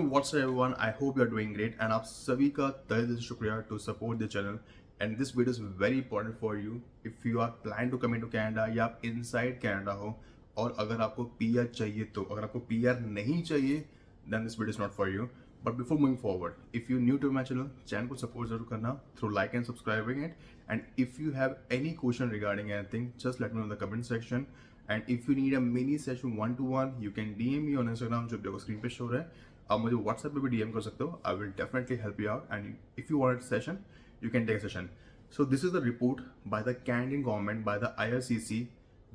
What's everyone, I hope you are doing great and आप सभी का तहे दिल से शुक्रिया to support the channel and this video is very important for you if you are plan to come in to Canada या आप inside Canada हो और अगर आपको पीआर चाहिए तो अगर आपको पीआर नहीं चाहिए then this video is not for you but before moving forward if you new to my channel को सपोर्ट जरूर करना through like and subscribing it and if you have any question regarding anything just let me know in the comment section and if you need a mini session 1-to-1 you can DM me on Instagram जो भी screen पे show रहा है। आप मुझे WhatsApp पे भी DM कर सकते हो। I will definitely help you out and if you want session you can take a session. So this is the report by the Canadian government by the IRCC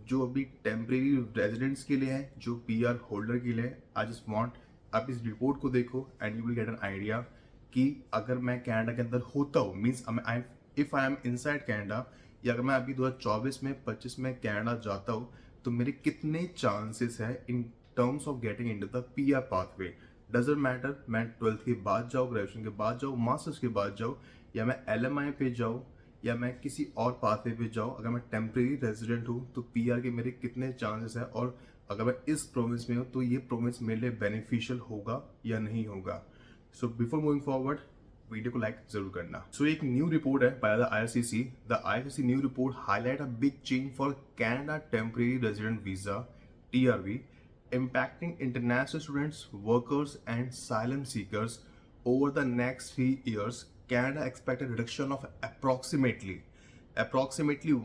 जो अभी टेम्परेरी रेजिडेंट्स के लिए है, जो PR holder के लिए है। I just want आप इस रिपोर्ट को देखो and you will get an idea कि अगर मैं कनाडा के अंदर होता हूँ means if I am inside Canada या अगर मैं अभी 2024 में 25 में कनाडा जाता हूँ तो मेरे कितने चांसेस है इन terms of getting into the PR pathway. Doesn't matter मैं 12th के बाद जाऊँ, ग्रेजुएशन के बाद जाऊँ, मास्टर्स के बाद जाऊँ या मैं एलएमआई पे जाऊँ या मैं किसी और पाथवे पे जाऊँ, अगर मैं टेम्परेरी रेजिडेंट हूँ तो पीआर के मेरे कितने चांसेस हैं और अगर मैं इस प्रोविंस में हूँ तो ये प्रोविंस मेरे लिए बेनिफिशियल होगा या नहीं होगा। So before moving forward video को लाइक जरूर करना। सो एक न्यू रिपोर्ट है by the IRCC. The IRCC new report highlight a big change for Canada temporary resident visa TRV impacting international students, workers, and asylum seekers over the next 3 years. Canada expects a reduction of approximately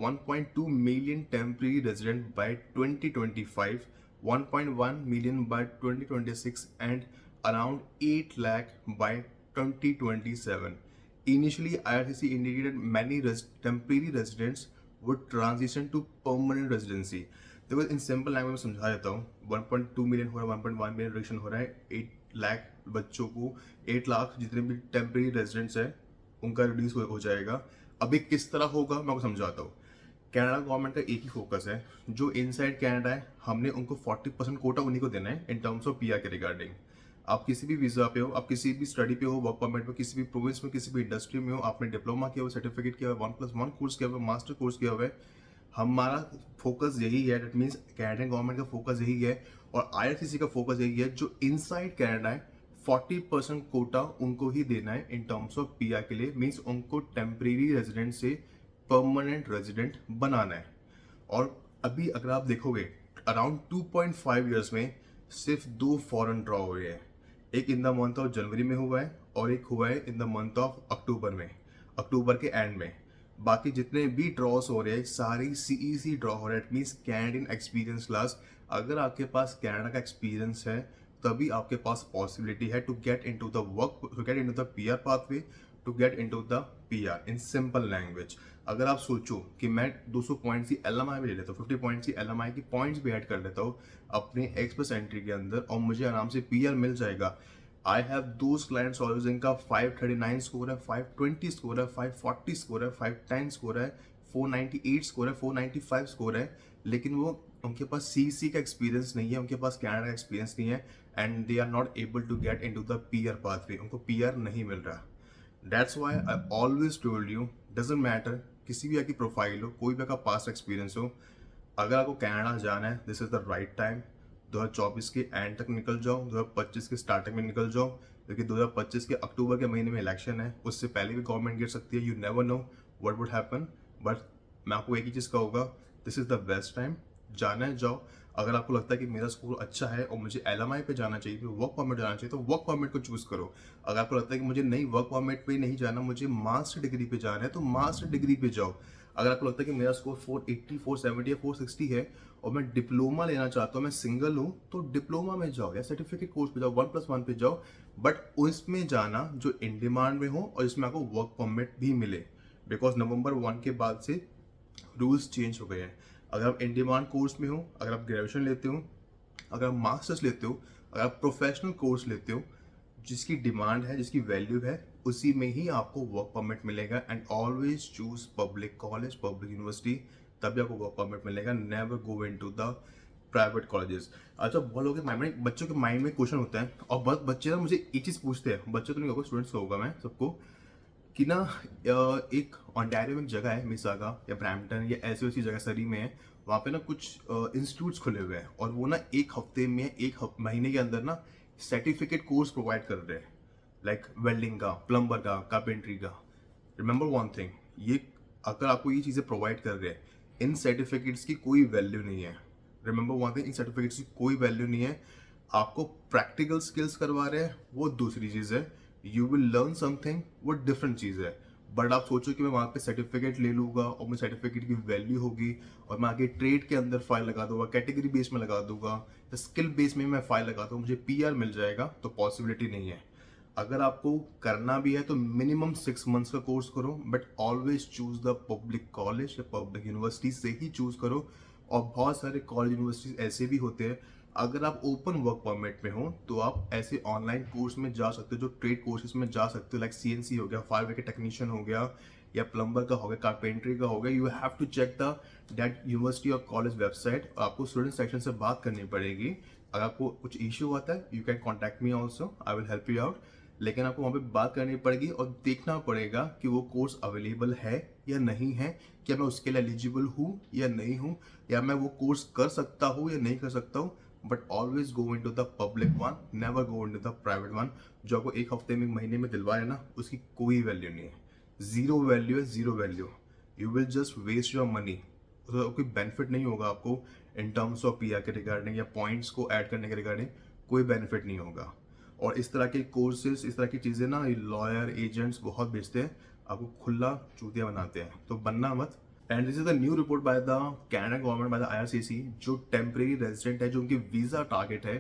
1.2 million temporary residents by 2025, 1.1 million by 2026, and around 8 lakh by 2027. Initially, IRCC indicated many temporary residents would transition to permanent residency. देखो इन simple language में समझा देता हूँ। 1.2 million हो रहा है, 1.1 million reduction हो रहा है, 8 लाख बच्चों को 8 लाख जितने भी टेम्परेरी रेजिडेंट्स हैं उनका रिड्यूस हो जाएगा। अभी किस तरह होगा मैं आपको समझाता हूँ। कनाडा गवर्नमेंट का एक ही फोकस है, जो इनसाइड कनाडा है हमने उनको 40% कोटा उन्हीं को देना है इन टर्म्स ऑफ पीआर के रिगार्डिंग। आप किसी भी वीजा पे हो, आप किसी भी स्टडी पे हो, वर्क परमिट पे, किसी भी प्रोविंस में, किसी भी इंडस्ट्री में हो, आपने डिप्लोमा किया हुआ, सर्टिफिकेट किया हुआ, 1+1 कोर्स किया हुआ, मास्टर कोर्स किया हुआ है, हमारा फोकस यही है। डेट मीन्स कैनेडियन गवर्नमेंट का फोकस यही है और आईआरसीसी का फोकस यही है, जो इनसाइड कनाडा है 40% कोटा उनको ही देना है इन टर्म्स ऑफ पीआर के लिए। मीन्स उनको टेम्परेरी रेजिडेंट से परमानेंट रेजिडेंट बनाना है। और अभी अगर आप देखोगे अराउंड 2.5 ईयर्स में सिर्फ 2 फॉरेन ड्रॉ हुए हैं। एक in the month of January में हुआ है और एक हुआ है in the month of October में, अक्टूबर के एंड में। बाकी जितने भी ड्रॉस हो रहे हैं सारी सीईसी ड्रॉ हो रहा है। It means Canadian experience class. अगर आपके पास कनाडा का एक्सपीरियंस है तभी आपके पास पॉसिबिलिटी है to get into the work, to get into the PR pathway, to get into the PR in simple language. अगर आप सोचो कि मैं 200 पॉइंट्स की एलएमआई भी ले लेता हूँ, 50 पॉइंट्स की एलएमआई की पॉइंट्स भी ऐड कर लेता हूँ अपने एक्सप्रेस एंट्री के अंदर और मुझे आराम से पीआर मिल जाएगा। I have those clients also जिनका 539 स्कोर है, 520 स्कोर है, 540 स्कोर है, 510 स्कोर है, 498 स्कोर है, 495 स्कोर है, लेकिन वो उनके पास सीसी का एक्सपीरियंस नहीं है, उनके पास कनाडा का एक्सपीरियंस नहीं है and they are not able to get into the PR pathway. उनको पीआर नहीं मिल रहा। That's why I always told you doesn't matter किसी भी आपकी प्रोफाइल हो, कोई भी आपका पास्ट एक्सपीरियंस हो, अगर आपको कनाडा जाना है this is the right time. 2024 के एंड तक निकल जाओ, 2025 के स्टार्टिंग में निकल जाओ, क्योंकि 2025 के अक्टूबर के महीने में इलेक्शन है, उससे पहले भी गवर्नमेंट गिर सकती है। You never know what would happen, but मैं आपको एक ही चीज़ कहूँगा, this is the best time. जाना है जाओ। अगर आपको लगता है कि मेरा स्कोर अच्छा है और मुझे एलएमआई पे जाना चाहिए, वर्क परमिट जाना चाहिए, तो वर्क परमिट को चूज करो। अगर आपको लगता है कि मुझे नहीं वर्क परमिट पे नहीं जाना, मुझे मास्टर डिग्री पे जाना है, तो मास्टर डिग्री पे जाओ। अगर आपको लगता है कि मेरा स्कोर 480, 470 या 460 है और मैं डिप्लोमा लेना चाहता हूँ, मैं सिंगल हूँ, तो डिप्लोमा में जाओ या सर्टिफिकेट कोर्स पे जाओ, 1+1 पे जाओ, बट उसमें जाना जो इन डिमांड में हो और जिसमें आपको वर्क परमिट भी मिले। बिकॉज नवंबर 1 के बाद से रूल्स चेंज हो गए हैं। अगर आप इन डिमांड कोर्स में हो, अगर आप ग्रेजुएशन लेते हो, अगर आप मास्टर्स लेते हो, अगर आप प्रोफेशनल कोर्स लेते हो, जिसकी डिमांड है, जिसकी वैल्यू है, उसी में ही आपको वर्क परमिट मिलेगा। And always choose public college, public university, तभी आपको वर्क परमिट मिलेगा। Never go into the private colleges. अच्छा, बहुत लोगों के माइंड में, बच्चों के माइंड में क्वेश्चन होता है और बहुत बच्चे ना मुझे एक चीज़ पूछते हैं, बच्चे तो नहीं होगा, स्टूडेंट्स का होगा, मैं सबको, कि ना एक ऑन्टारियो में एक जगह है मिसागा या ब्रैम्पटन या ऐसी वैसी जगह सरी में है, वहाँ पे ना कुछ इंस्टीट्यूट्स खुले हुए हैं और वो ना एक हफ्ते में, एक महीने के अंदर ना सर्टिफिकेट कोर्स प्रोवाइड कर रहे हैं, लाइक वेल्डिंग का, प्लम्बर का, कारपेंट्री का। रिमेंबर वन थिंग, ये अगर आपको ये चीज़ें प्रोवाइड कर रहे हैं, इन सर्टिफिकेट्स की कोई वैल्यू नहीं है। रिमेंबर वन थिंग, इन सर्टिफिकेट्स की कोई वैल्यू नहीं है। आपको प्रैक्टिकल स्किल्स करवा रहे हैं, वो दूसरी चीज़ है। यू विल लर्न समथिंग, वो डिफरेंट चीज़ है। बट आप सोचो कि मैं वहाँ पे सर्टिफिकेट ले लूँगा और मुझे सर्टिफिकेट की वैल्यू होगी और मैं आगे ट्रेड के अंदर फाइल लगा दूंगा, कैटेगरी बेस में लगा दूंगा, स्किल बेस में मैं फाइल लगा दूँ, मुझे पीआर मिल जाएगा, तो पॉसिबिलिटी नहीं है। अगर आपको करना भी है तो मिनिमम 6 मंथ्स का कोर्स करो, but always choose the public college या पब्लिक यूनिवर्सिटी से ही चूज करो। और बहुत सारे कॉलेज यूनिवर्सिटीज ऐसे भी होते हैं, अगर आप ओपन वर्क परमिट में हो तो आप ऐसे ऑनलाइन कोर्स में जा सकते हो, जो ट्रेड कोर्सेज में जा सकते हो, लाइक सीएनसी हो गया, फायर के टेक्नीशियन हो गया, या प्लम्बर का हो गया, कारपेंट्री का हो गया। You have to check the that university और कॉलेज वेबसाइट। आपको स्टूडेंट सेक्शन से बात करनी पड़ेगी। अगर आपको कुछ इश्यू आता है, you can contact me also, I will help you out. लेकिन आपको वहाँ पे बात करनी पड़ेगी और देखना पड़ेगा कि वो कोर्स अवेलेबल है या नहीं है, क्या मैं उसके लिए एलिजिबल हूँ या नहीं हूँ, या मैं वो कोर्स कर सकता हूँ या नहीं कर सकता हूँ। But always go into the public one, never go into the private one. जो आपको एक हफ्ते में, महीने में दिलवाए ना, उसकी कोई वैल्यू नहीं है। जीरो वैल्यू है, zero value. You will just waste your money. तो कोई बेनिफिट नहीं होगा आपको इन टर्म्स ऑफ पीआर के रिगार्डिंग या पॉइंट्स को ऐड करने के रिगार्डिंग, कोई बेनिफिट नहीं होगा। और इस तरह के कोर्सेज, इस तरह की चीज़ें ना लॉयर एजेंट्स बहुत बेचते हैं, आपको खुला चूतिया बनाते हैं, तो बनना मत। And this is the new report by the Canada government, by the IRCC. जो टेम्परेरी रेजिडेंट है, जो उनकी वीज़ा टारगेट है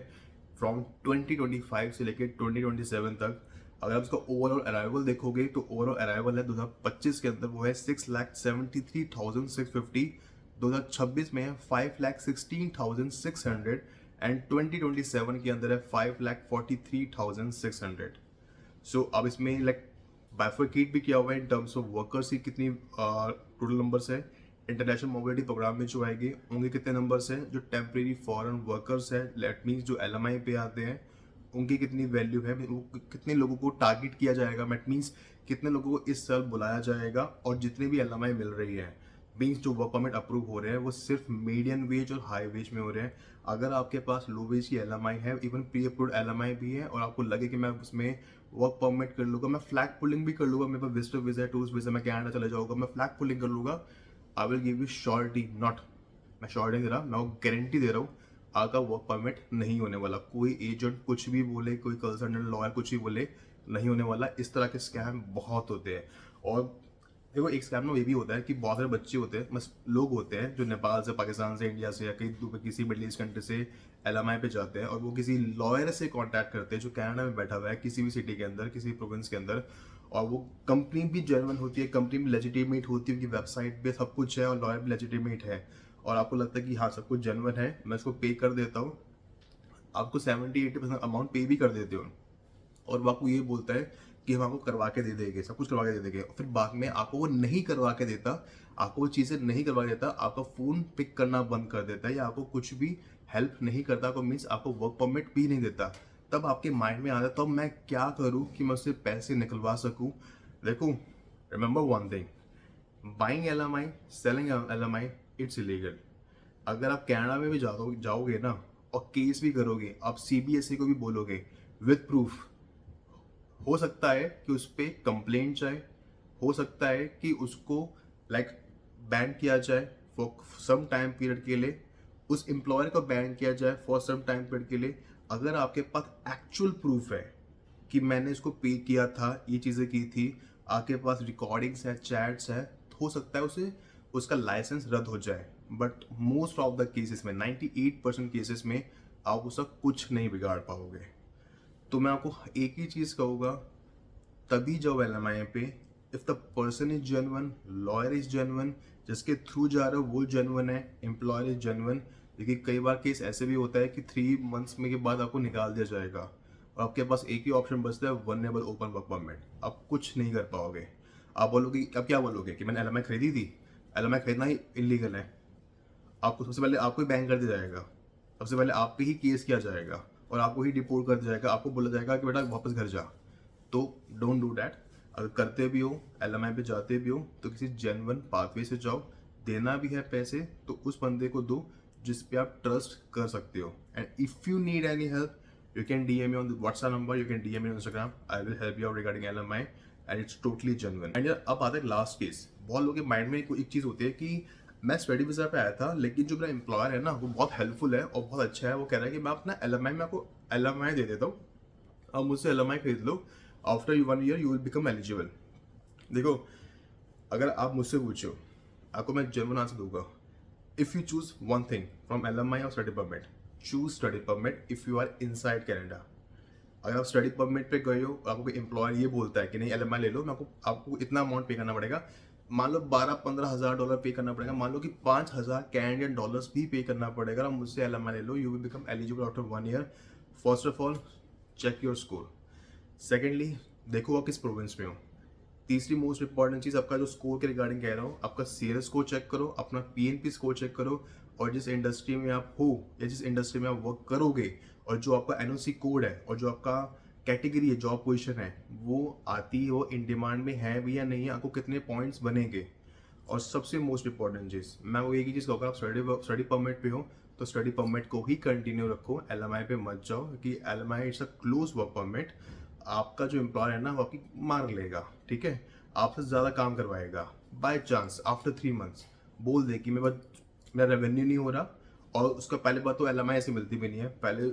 फ्रॉम 2025 से लेकर 2027 तक, अगर आप इसका ओवरऑल अराइवल देखोगे तो ओवरऑल अराइवल है 2025 के अंदर वो है 6,73,650, 2026 में है 5,16,600 एंड 2027 के अंदर है 5,43,600। सो अब इसमें लाइक बाइफरकेट भी किया हुआ है इन टर्म्स ऑफ वर्कर्स की कितनी टोटल नंबर्स है, इंटरनेशनल मोबिलिटी प्रोग्राम में जो आएंगे उनके कितने नंबर्स हैं, जो टेम्प्रेरी फॉरेन वर्कर्स है, लेट मीन्स जो एलएमआई पे आते हैं, उनकी कितनी वैल्यू है, वो कितने लोगों को टारगेट किया जाएगा, दैट मीन्स कितने लोगों को इस साल बुलाया जाएगा, और जितने भी एलएमआई मिल रही है, मीन्स जो वर्क परमिट अप्रूव हो रहे हैं वो सिर्फ मीडियम वेज और हाई वेज में हो रहे हैं। अगर आपके पास लो वेज की एलएमआई है, इवन प्री अप्रूव्ड एलएमआई भी है, और आपको लगे कि मैं उसमें वर्क परमिट कर लूँगा, मैं फ्लैग पुलिंग भी कर लूँगा, मेरे पास विजिटर वीजा है, टूरिस्ट वीजा, मैं कनाडा चला जाऊँगा, मैं फ्लैग पुलिंग कर लूँगा, I will give you surety, not मैं श्योरिटी नहीं दे रहा, मैं वो गारंटी दे रहा हूँ, आपका वर्क परमिट नहीं होने वाला। कोई एजेंट कुछ भी बोले, कोई कंसल्टेंट लॉयर कुछ भी बोले, नहीं होने वाला। इस तरह के स्कैम बहुत होते हैं। और देखो, एक स्कैम ना ये भी होता है कि बहुत सारे बच्चे होते हैं, बस लोग होते हैं जो नेपाल से, पाकिस्तान से, इंडिया से, या कहीं किसी मिडिल ईस्ट कंट्री से एलएमआई पे जाते हैं, और वो किसी लॉयर से कांटेक्ट करते हैं जो कनाडा में बैठा हुआ है, किसी भी सिटी के अंदर, किसी प्रोविंस के अंदर, और वो कंपनी भी जेन्युइन होती है, कंपनी भी लेजिटिमेट होती है, उनकी वेबसाइट पे सब कुछ है, और लॉयर भी लेजिटिमेट है, और आपको लगता है कि हाँ सब कुछ जेन्युइन है, मैं इसको पे कर देता हूँ, आपको 70-80% अमाउंट पे भी कर देते हो, और वो आपको ये बोलता है कि हम आपको करवा के दे देंगे, सब कुछ करवा के दे देंगे, और फिर बाद में आपको वो नहीं करवा के देता, आपको वो चीज़ें नहीं करवा के देता, आपका फ़ोन पिक करना बंद कर देता है, या आपको कुछ भी हेल्प नहीं करता, आपको मीन्स आपको वर्क परमिट भी नहीं देता। तब आपके माइंड में आता है, तब मैं क्या करूँ कि मैं उससे पैसे निकलवा सकूँ। देखो, remember one thing, buying LMI, selling LMI, it's illegal. अगर आप कनाडा में भी जाओगे ना, और केस भी करोगे, आप सीबीएसई को भी बोलोगे विद प्रूफ, हो सकता है कि उस पर कंप्लेंट जाए, हो सकता है कि उसको लाइक बैन किया जाए फॉर सम टाइम पीरियड के लिए, उस एम्प्लॉयर को बैन किया जाए फॉर सम टाइम पीरियड के लिए। अगर आपके पास एक्चुअल प्रूफ है कि मैंने इसको पे किया था, ये चीज़ें की थी, आपके पास रिकॉर्डिंग्स है, चैट्स है, तो हो सकता है उसे उसका लाइसेंस रद्द हो जाए। But most of the cases में, 98% केसेस में, आप उसका कुछ नहीं बिगाड़ पाओगे। तो मैं आपको एक ही चीज़ कहूँगा, तभी जाओ एलएमआई पे if the person is genuine, lawyer is genuine, जिसके थ्रू जा रहे हो वो जेन्युइन है, एम्प्लॉयर इज जेन्युइन। लेकिन कई बार केस ऐसे भी होता है कि 3 मंथ्स में के बाद आपको निकाल दिया जाएगा, और आपके पास एक ही ऑप्शन बचता है, वनरेबल ओपन वर्क परमिट। आप कुछ नहीं कर पाओगे। आप बोलोगे, अब क्या बोलोगे कि मैंने एलएमआई खरीदी थी, एलएमआई खरीदना ही इलीगल है, आपको सबसे पहले आपको ही बैन कर दिया जाएगा, सबसे पहले आप पे ही केस किया जाएगा, और आपको ही डिपोर्ट कर दिया जाएगा, आपको बोला जाएगा कि बेटा वापस घर जा। तो डोंट डू डैट। अगर करते भी हो, एलएमआई पे जाते भी हो, तो किसी जेन्युइन पाथवे से जाओ। देना भी है पैसे तो उस बंदे को दो जिस पे आप ट्रस्ट कर सकते हो। And if you need any help, You can DM me on the WhatsApp number, you can DM me on Instagram. I will help you out regarding LMI and it's totally genuine. And यार अब आता है last case. बहुत लोगों के mind में एक चीज़ होती है कि मैं स्टडी वीज़ा पे आया था, लेकिन जो मेरा एम्प्लॉयर है ना वो बहुत हेल्पफुल है और बहुत अच्छा है. वो कह रहा है कि मैं अपना LMI में आपको LMI दे देता हूँ, आप मुझसे LMI खरीद लो, after 1 year you will become eligible. देखो, अगर आप मुझसे पूछो, आपको मैं जेन्युइन आंसर दूंगा. If you choose one thing from LMI और study permit, choose study permit if you are inside Canada. अगर आप स्टडी परमिट पे गए हो, आपको कोई एम्प्लॉयर ये बोलता है कि नहीं LMI ले लो, मैं आपको इतना अमाउंट पे करना पड़ेगा, मान लो 12-15 हज़ार डॉलर पे करना पड़ेगा, मान लो कि 5,000 कैनेडियन डॉलर्स भी पे करना पड़ेगा, आप मुझसे LMI ले लो, you will become eligible after 1 year. First of all check your score. Secondly देखो आप किस प्रोविंस में हो. तीसरी मोस्ट इंपॉर्टेंट चीज़, आपका जो स्कोर के रिगार्डिंग कह रहा हूँ, आपका CRS स्कोर चेक करो, अपना PNP स्कोर चेक करो, और जिस इंडस्ट्री में आप हो या जिस इंडस्ट्री में आप वर्क करोगे और जो आपका NOC कोड है और जो आपका कैटेगरी है, जॉब पोजीशन है, वो आती है, वो इन डिमांड में है भी या नहीं है, आपको कितने पॉइंट्स बनेंगे. और सबसे मोस्ट इंपॉर्टेंट चीज़, मैं वो एक ही चीज़ कहूँगा, आप स्टडी परमिट पे हो तो स्टडी परमिट को ही कंटिन्यू रखो, LMI पे मत जाओ, क्योंकि LMI it's a close work permit. आपका जो एम्प्लॉयर है ना वो आपकी मार लेगा, ठीक है, आपसे ज़्यादा काम करवाएगा. बाय चांस आफ्टर 3 मंथ्स बोल दे कि मेरा रेवेन्यू नहीं हो रहा, और उसका पहले बात तो LMI ऐसे मिलती भी नहीं है. पहले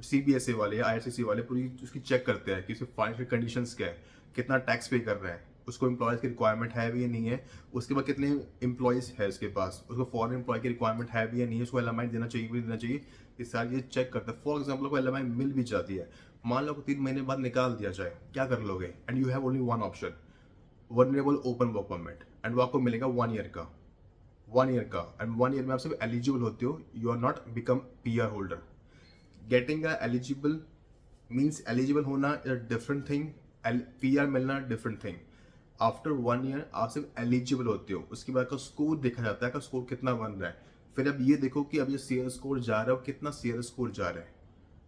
CBSA वाले या IRCC वाले पूरी उसकी चेक करते हैं कि उसकी फाइनेंशियल कंडीशंस क्या है, कितना टैक्स पे कर रहा है, उसको एम्प्लॉयज़ की रिक्वायरमेंट है भी या नहीं है, उसके बाद कितने एम्प्लॉयज़ है उसके पास, उसको फॉरेन एम्प्लॉय की रिक्वायरमेंट है भी या नहीं है, उसको LMI देना चाहिए भी देना चाहिए, ये सारी चीज़ चेक करते हैं. फॉर एग्जाम्पल को LMI मिल भी जाती है, मान लो 3 महीने बाद निकाल दिया जाए, क्या कर लोगे? And you have only one option, vulnerable open work permit, and वो आपको मिलेगा 1 ईयर का. 1 ईयर का, एंड 1 ईयर में आप सिर्फ एलिजिबल होते हो, you are not become PR holder. Getting eligible means eligible होना is a different thing, PR मिलना डिफरेंट थिंग. आफ्टर 1 ईयर आप सिर्फ एलिजिबल होते हो, उसके बाद का स्कोर देखा जाता है कि स्कोर कितना बन रहा है. फिर अब ये देखो कि अब ये CRS स्कोर जा रहा है और कितना CRS स्कोर जा रहा है,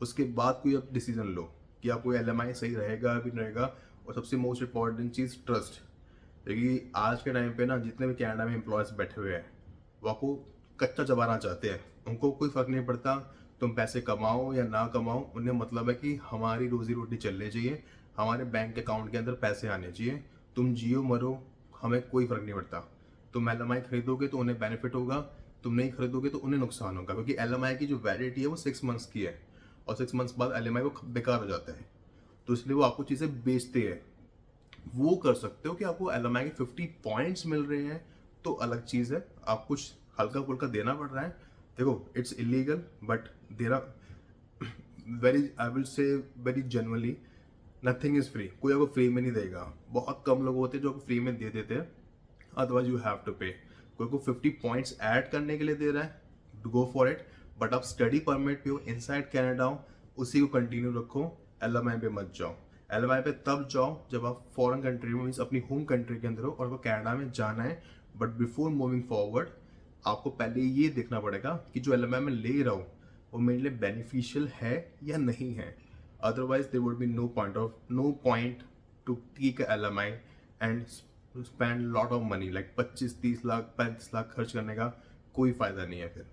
उसके बाद कोई अब डिसीजन लो कि आपको LMI सही रहेगा भी नहीं रहेगा. और सबसे मोस्ट इंपॉर्टेंट चीज़ ट्रस्ट, क्योंकि आज के टाइम पे ना जितने भी कनाडा में एम्प्लॉयज़ बैठे हुए हैं वो आपको कच्चा चबाना चाहते हैं. उनको कोई फ़र्क नहीं पड़ता तुम पैसे कमाओ या ना कमाओ, उन्हें मतलब है कि हमारी रोज़ी रोटी चलनी चाहिए, हमारे बैंक अकाउंट के अंदर पैसे आने चाहिए, तुम जियो मरो हमें कोई फ़र्क नहीं पड़ता. तुम LMI खरीदोगे तो उन्हें बेनिफिट होगा, तुम नहीं खरीदोगे तो उन्हें नुकसान होगा, क्योंकि LMI की जो वैलिडिटी है वो 6 मंथ्स की है, और 6 मंथ्स बाद LMI वो बेकार हो जाता है. तो इसलिए वो आपको चीज़ें बेचते हैं. वो कर सकते हो कि आपको LMI के 50 पॉइंट्स मिल रहे हैं तो अलग चीज़ है, आप कुछ हल्का फुल्का देना पड़ रहा है. देखो, it's illegal but there are very, I will say very genuinely, nothing is free. कोई आपको फ्री में नहीं देगा, बहुत कम लोग होते हैं जो आपको फ्री में दे देते हैं, अदरवाइज यू हैव टू पे. कोई को 50 पॉइंट्स ऐड करने के लिए दे रहा है, गो फॉर इट. बट आप स्टडी परमिट पे हो, इनसाइड कैनेडा हो, उसी को कंटिन्यू रखो, LMI पे मत जाओ. LMI पे तब जाओ जब आप फॉरेन कंट्री में, मीन्स अपनी होम कंट्री के अंदर हो और आपको कैनेडा में जाना है. बट बिफोर मूविंग फॉरवर्ड आपको पहले ये देखना पड़ेगा कि जो LMI में ले रहा हूँ वो मेरे लिए बेनिफिशियल है या नहीं है. Otherwise there would be no point to take LMI and spend lot of money, like 25-30 lakh 35 lakh खर्च करने का कोई फ़ायदा नहीं है फिर.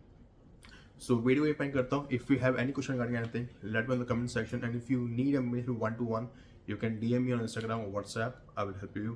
सो वीडियो ये पेंड करता हूँ. If you have any question regarding anything, let me in the comment section, and if you need a mail 1-to-1 you can DM me on Instagram or WhatsApp. I will help you.